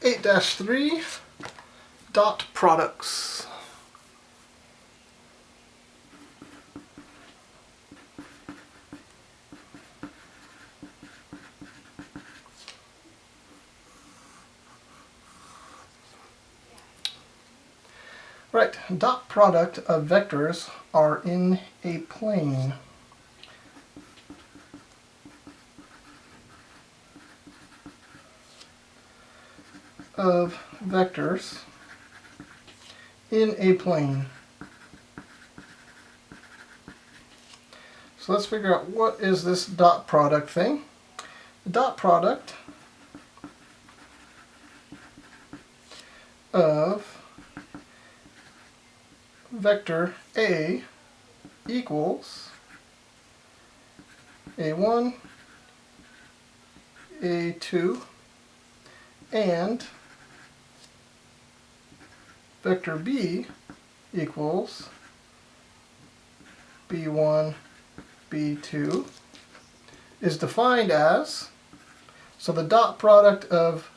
8-3, dot products. Right, dot product of vectors are in a plane. Of vectors in a plane. So let's figure out what is this dot product thing. The dot product of vector A equals A1, A2, and vector B equals B1, B2 is defined as, so the dot product of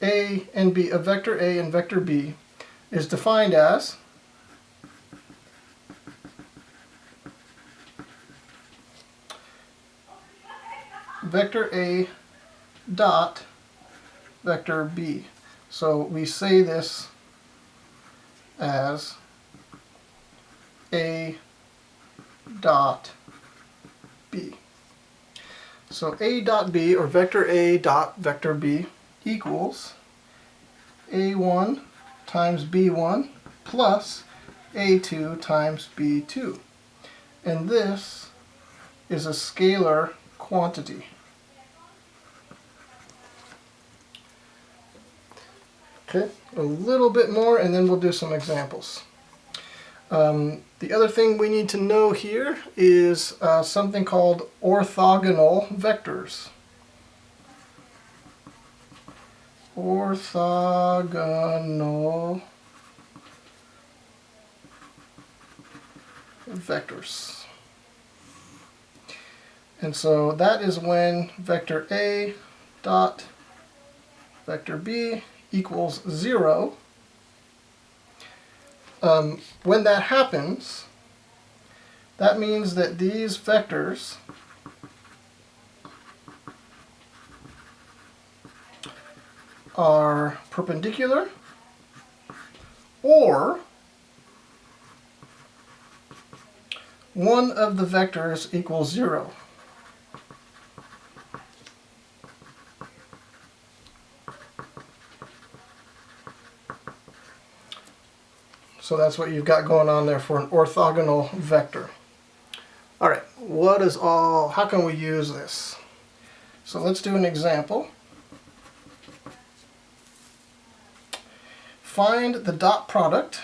A and B, of vector A and vector B, is defined as vector A dot vector B. So we say this as A dot B. So A dot B, or vector A dot vector B, equals A1 times B1 plus A2 times B2. And this is a scalar quantity. Okay, a little bit more and then we'll do some examples. The other thing we need to know here is something called orthogonal vectors. Orthogonal vectors. And so that is when vector A dot vector B equals 0. When that happens, that means that these vectors are perpendicular, or one of the vectors equals 0. So that's what you've got going on there for an orthogonal vector. All right, how can we use this? So let's do an example. Find the dot product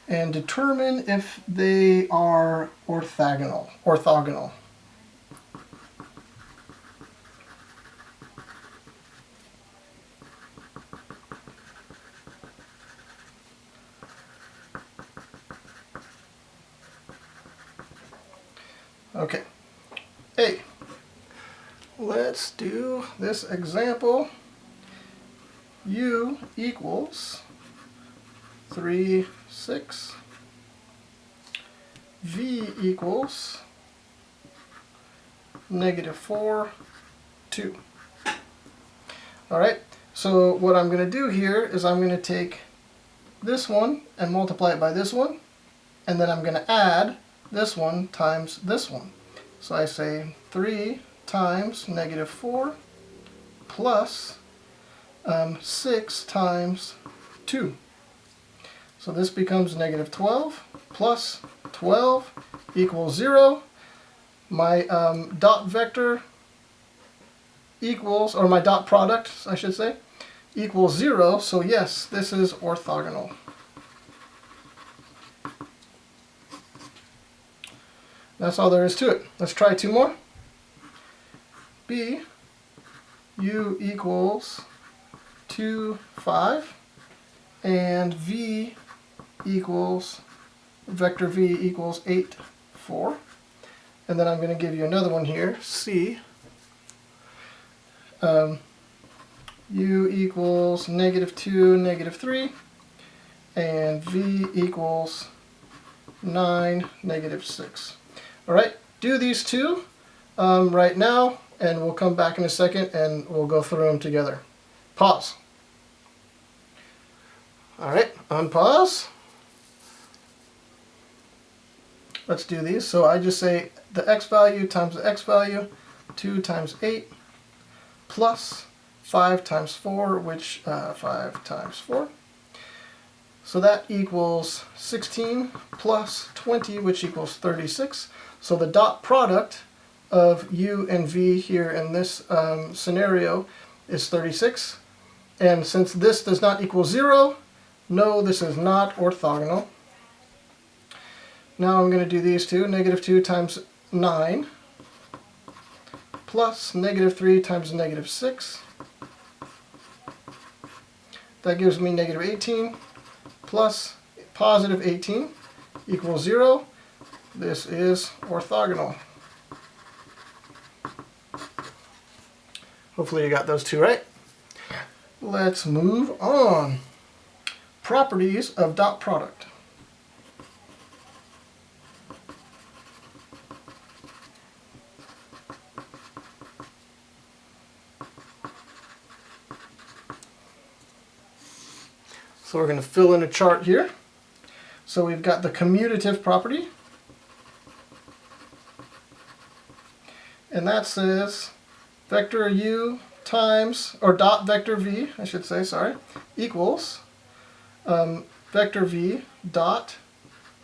and determine if they are orthogonal. Okay, A. Let's do this example. U equals 3, 6. V equals -4, 2. All right, so what I'm going to do here is I'm going to take this one and multiply it by this one, and then I'm going to add this one times this one. So I say 3 times -4 plus 6 times 2. So this becomes -12 plus 12 equals 0. My dot vector equals, or my dot product, I should say, equals 0. So yes, this is orthogonal. That's all there is to it. Let's try 2 more. B, U equals 2, 5, and V equals, vector V equals 8, 4. and then I'm going to give you another one here, C. U equals -2, -3, and V equals 9, -6. All right, do these two right now, and we'll come back in a second and we'll go through them together. Pause. All right, unpause. Let's do these. So I just say the x value times the x value, 2 times 8, plus 5 times 4, which 5 times 4. So that equals 16 plus 20, which equals 36. So the dot product of u and v here in this scenario is 36. And since this does not equal 0, no, this is not orthogonal. Now I'm going to do these two, -2 times 9 plus -3 times -6. That gives me -18 plus +18 equals 0. This is orthogonal. Hopefully you got those two right. Let's move on. Properties of dot product. So we're going to fill in a chart here. So we've got the commutative property. And that says vector u times, or dot vector v, I should say, sorry, equals vector v dot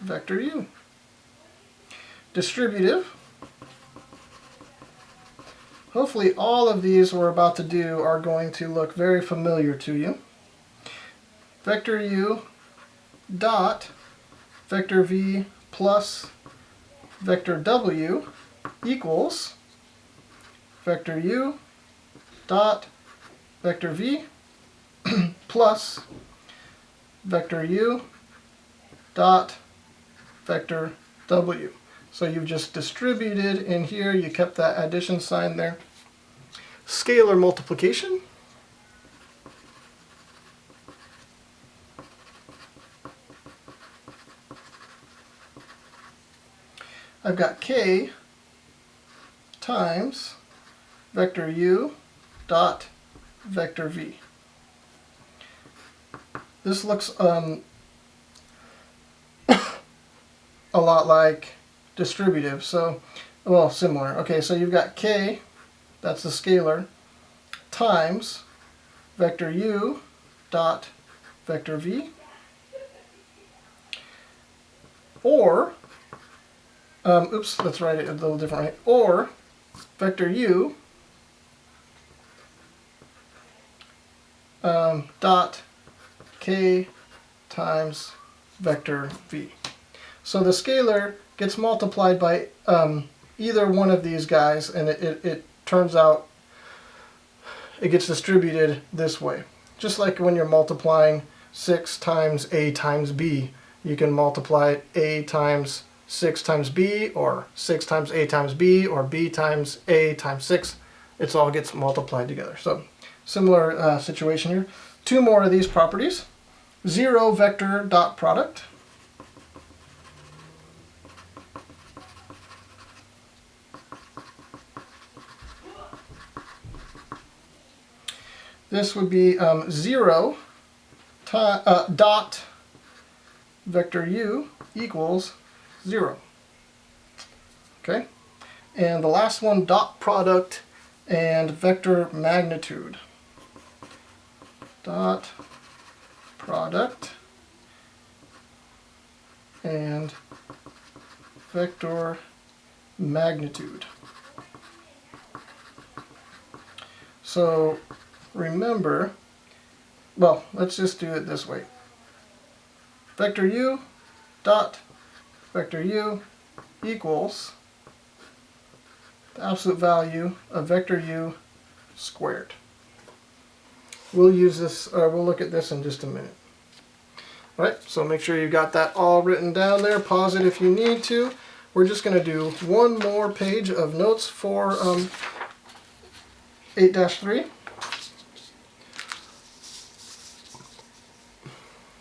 vector u. Distributive. Hopefully all of these we're about to do are going to look very familiar to you. Vector u dot vector v plus vector w equals vector u dot vector v plus vector u dot vector w. So you've just distributed in here, you kept that addition sign there. Scalar multiplication. I've got k times vector u dot vector v. This looks a lot like distributive, so, well, similar. Okay, so you've got k, that's the scalar, times vector u dot vector v, or oops, let's write it a little differently. Or vector u dot k times vector v. So the scalar gets multiplied by either one of these guys, and it turns out it gets distributed this way. Just like when you're multiplying 6 times a times b, you can multiply a times 6 times b, or 6 times a times b, or b times a times 6. It all gets multiplied together. So similar situation here. Two more of these properties. Zero vector dot product. This would be 0 dot vector u equals 0. Okay, and the last one, dot product and vector magnitude. Dot product and vector magnitude. So remember, well, let's just do it this way. Vector u dot vector u equals the absolute value of vector u squared. We'll use this, we'll look at this in just a minute. All right, so make sure you got that all written down there. Pause it if you need to. we're just going to do one more page of notes for 8-3.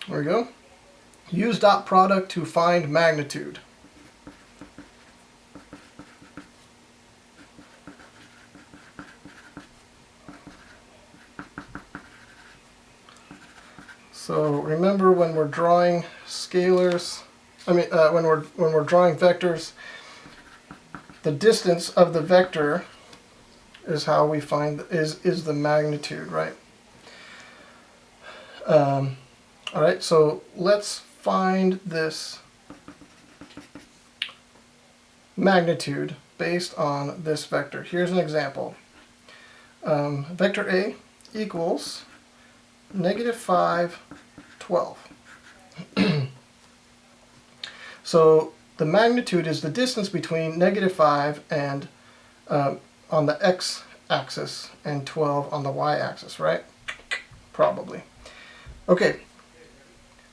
There we go. Use dot product to find magnitude. So remember, when we're drawing scalars, when we're drawing vectors, the distance of the vector is how we find is the magnitude, right? All right, so let's find this magnitude based on this vector. Here's an example. Vector A equals -5, 12. So the magnitude is the distance between -5 and on the x-axis and 12 on the y-axis, right? Probably. Okay.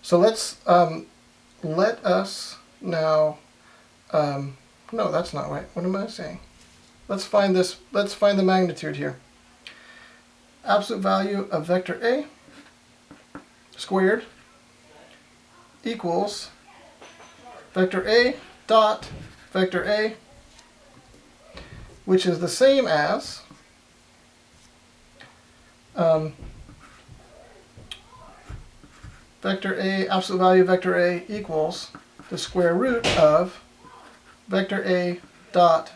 So let's let us now. No, that's not right. What am I saying? Let's find this. Let's find the magnitude here. Absolute value of vector A squared equals vector A dot vector A, which is the same as vector A, absolute value of vector A equals the square root of vector A dot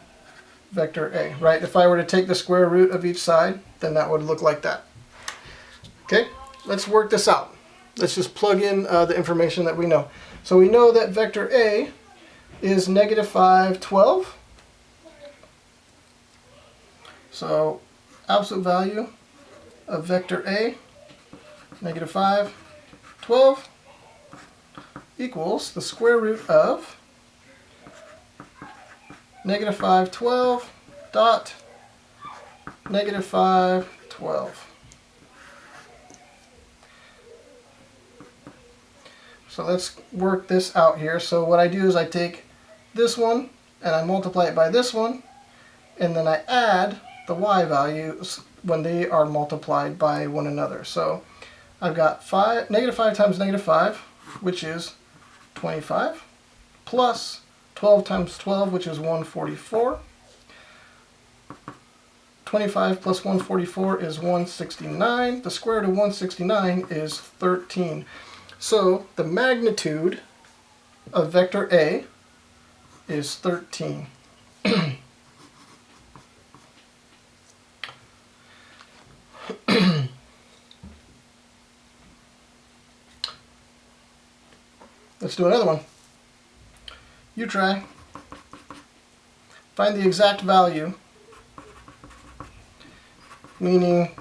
vector A, right? If I were to take the square root of each side, then that would look like that. Okay, let's work this out. Let's just plug in the information that we know. So we know that vector A is -5, 12. So absolute value of vector A, -5, 12, equals the square root of -5, 12 dot -5, 12. So let's work this out here. So what I do is I take this one and I multiply it by this one, and then I add the y values when they are multiplied by one another. So I've got -5 times -5, which is 25, plus 12 times 12, which is 144. 25 plus 144 is 169. The square root of 169 is 13. So the magnitude of vector A is 13. Let's do another one. You try. Find the exact value, meaning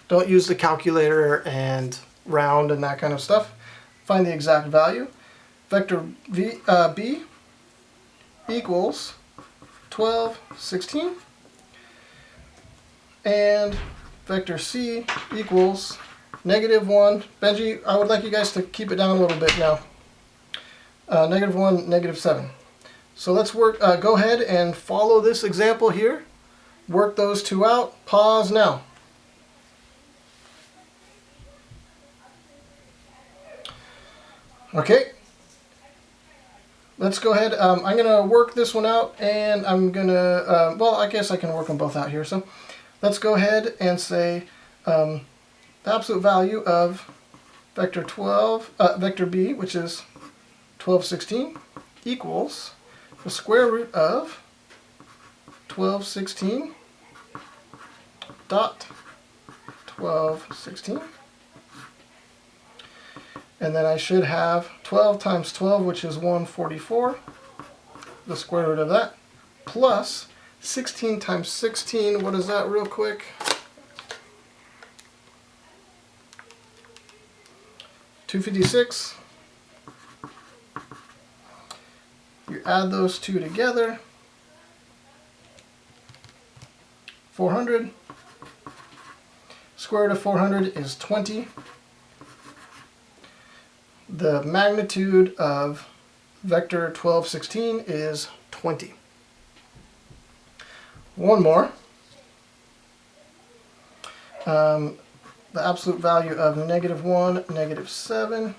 don't use the calculator and round and that kind of stuff. Find the exact value. Vector B equals 12, 16. And vector C equals -1. Benji, I would like you guys to keep it down a little bit now. -1, -7. So let's work. Go ahead and follow this example here. Work those two out. Pause now. Okay. Let's go ahead. I'm going to work this one out, and I'm going to, well, I guess I can work them both out here. So let's go ahead and say the absolute value of vector B, which is 12, 16, equals the square root of 12, 16 dot 12, 16. And then I should have 12 times 12, which is 144, the square root of that, plus 16 times 16, what is that real quick? 256. You add those two together, 400. Square root of 400 is 20. The magnitude of vector 12, 16 is 20. One more. The absolute value of -1, -7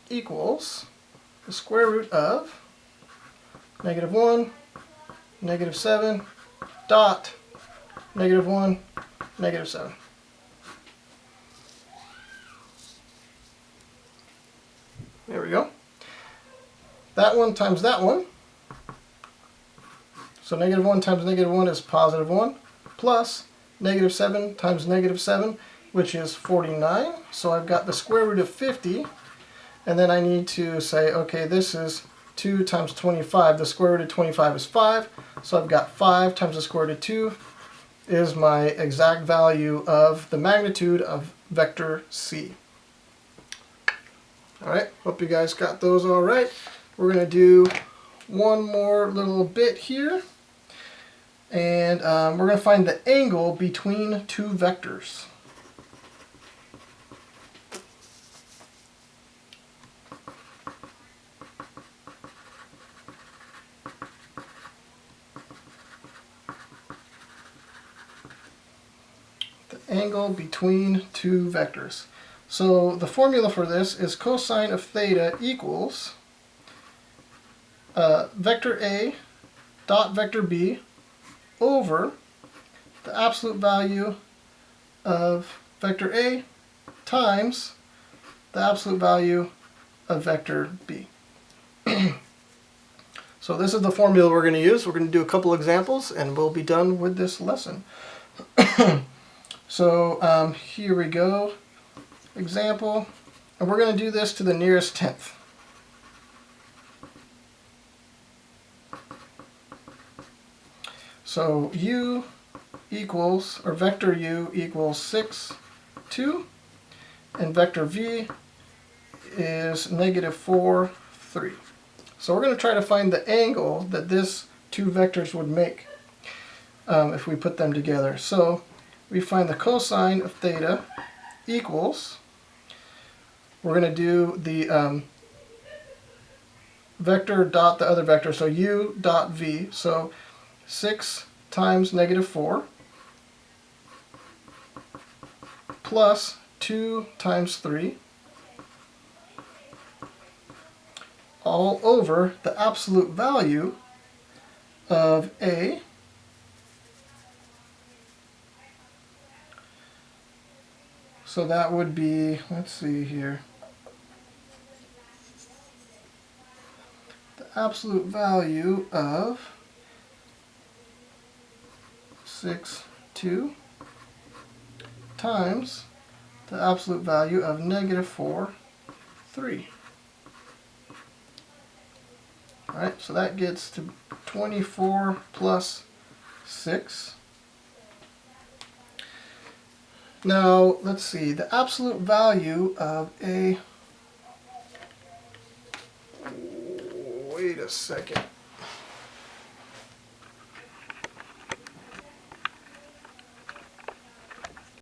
equals the square root of -1, -7 dot -1, -7. There we go. That one times that one. So -1 times -1 is +1, plus -7 times -7, which is 49. So I've got the square root of 50, and then I need to say, okay, this is 2 times 25. The square root of 25 is 5, so I've got 5 times the square root of 2 is my exact value of the magnitude of vector C. Alright, hope you guys got those all right. We're going to do one more little bit here, and we're going to find the angle between two vectors. The angle between two vectors. So the formula for this is cosine of theta equals vector A dot vector B over the absolute value of vector A times the absolute value of vector B. So this is the formula we're going to use. We're going to do a couple examples and we'll be done with this lesson. So here we go. Example, and we're going to do this to the nearest tenth. So u equals, or vector u equals 6, 2, and vector v is -4, 3. So we're going to try to find the angle that these two vectors would make if we put them together. So we find the cosine of theta equals, we're going to do the vector dot the other vector, so u dot v, so 6 times -4 plus 2 times 3 all over the absolute value of A so that would be, let's see here, the absolute value of 6, 2 times the absolute value of -4, 3. Alright, so that gets to 24 plus 6. Now, let's see, the absolute value of a, wait a second.